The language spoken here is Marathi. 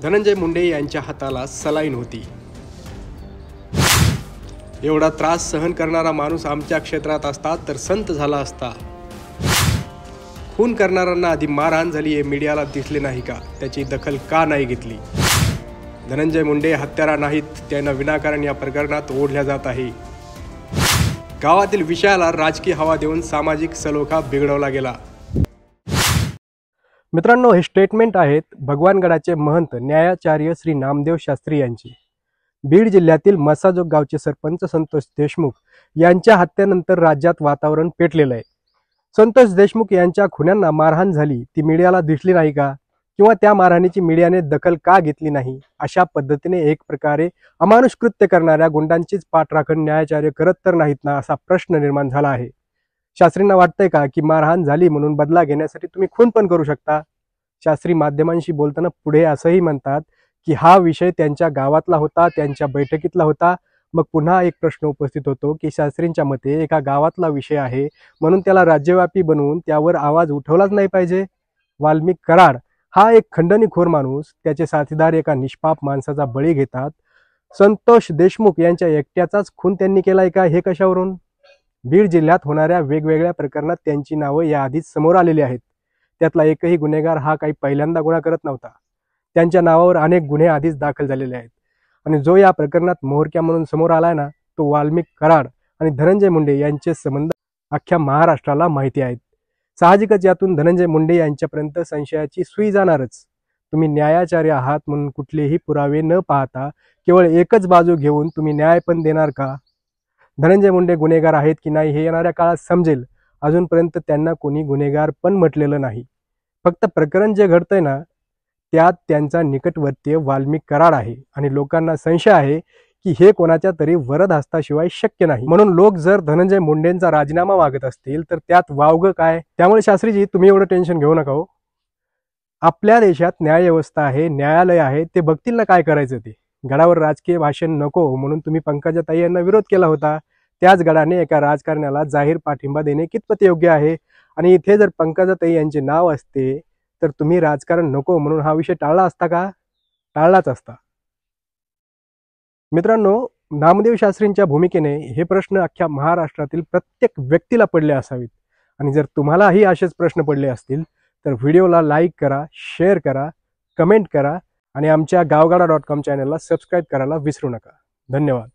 धनंजय मुंडे यांच्या हाताला सलाईन होती। एवढा त्रास सहन करणारा माणूस आमच्या क्षेत्रात असता तर संत झाला असता। खून करणाऱ्यांना आधी मारहाण झाली हे मीडियाला दिसले नाही का? त्याची दखल का नाही घेतली? धनंजय मुंडे हत्यारा नाहीत, त्यांना विनाकारण या प्रकरणात ओढल्या जात आहे। गावातील विषयाला राजकीय हवा देऊन सामाजिक सलोखा बिघडवला गेला। मित्रांनो, हे स्टेटमेंट आहेत भगवानगडाचे महंत न्यायाचार्य श्री नामदेव शास्त्री यांची। बीड जिल्ह्यातील मसाजोग गावचे सरपंच संतोष देशमुख यांच्या हत्येनंतर राज्यात वातावरण पेटलेलं आहे। संतोष देशमुख यांच्या खुन्यांना मारहाण झाली, ती मीडियाला दिसली नाही का? किंवा त्या मारहाणीची मीडियाने दखल का घेतली नाही? अशा पद्धतीने एक प्रकारे अमानुष कृत्य करणाऱ्या गुंडांचीच पाठराखण न्यायाचार्य करत तर नाहीत ना, असा प्रश्न निर्माण झाला आहे। शास्त्रींना वाटतंय का की मारहाण झाली म्हणून बदला घेण्यासाठी तुम्ही खून पण करू शकता? शास्त्री माध्यमांशी बोलताना पुढे असंही म्हणतात की हा विषय त्यांच्या गावातला होता, त्यांच्या बैठकीतला होता। मग पुन्हा एक प्रश्न उपस्थित होतो की शास्त्रींच्या मते एका गावातला विषय आहे म्हणून त्याला राज्यव्यापी बनवून त्यावर आवाज उठवलाच नाही पाहिजे। वाल्मिक कराड हा एक खंडणीखोर माणूस, त्याचे साथीदार एका निष्पाप माणसाचा बळी घेतात। संतोष देशमुख यांच्या एकट्याचाच खून त्यांनी केलाय का? हे कशावरून? बीड जिल्ह्यात होणाऱ्या वेगवेगळ्या प्रकरणात त्यांची नावं याआधीच समोर आलेली आहेत। त्यातला एकही गुन्हेगार हा काही पहिल्यांदा गुन्हा करत नव्हता। त्यांच्या नावावर अनेक गुन्हे आधीच दाखल झालेले आहेत आणि जो या प्रकरणात मोहरक्या म्हणून समोर आलाय ना, तो वाल्मिक कराड आणि धनंजय मुंडे यांचे संबंध अख्ख्या महाराष्ट्राला माहिती आहेत। साहजिकच यातून धनंजय मुंडे यांच्यापर्यंत संशयाची सुई जाणारच। तुम्ही न्यायाचार्य आहात म्हणून कुठलेही पुरावे न पाहता केवळ एकच बाजू घेऊन तुम्ही न्याय पण देणार का? धनंजय मुंडे गुन्हेगार आहेत की नाही हे येणाऱ्या काळात समजेल। अजूनपर्यंत त्यांना कोणी गुन्हेगार पण म्हटलेलं नाही। फक्त प्रकरण जे घडतंय ना, त्यात त्यांचा निकटवर्तीय वाल्मिक कराड आहे आणि लोकांना संशय आहे की हे कोणाच्या तरी वरद हस्ताशिवाय शक्य नाही। म्हणून लोक जर धनंजय मुंडेंचा राजीनामा मागत असतील तर त्यात वावगं काय? त्यामुळे शास्त्रीजी तुम्ही एवढं टेन्शन घेऊ नका हो। आपल्या देशात न्यायव्यवस्था आहे, न्यायालय आहे, ते बघतील ना काय करायचं ते। गडावर राजकीय भाषण नको म्हणून तुम्ही पंकजाताई यांना विरोध केला होता। त्याच गडाने एका राजकारण्याला जाहीर पाठिंबा देणे कितपत योग्य आहे? आणि इथे जर पंकजाताई यांचे नाव असते तर तुम्ही राजकारण नको म्हणून हा विषय टाळला असता का? टाळलाच असता। मित्रांनो, नामदेव शास्त्रींच्या भूमिकेने हे प्रश्न अख्ख्या महाराष्ट्रातील प्रत्येक व्यक्तीला पडले असावेत आणि जर तुम्हालाही असेच प्रश्न पडले असतील तर व्हिडिओला लाईक करा, शेअर करा, कमेंट करा आणि आमच्या गावगाडा.com चॅनलला सबस्क्राईब करायला विसरू नका। धन्यवाद।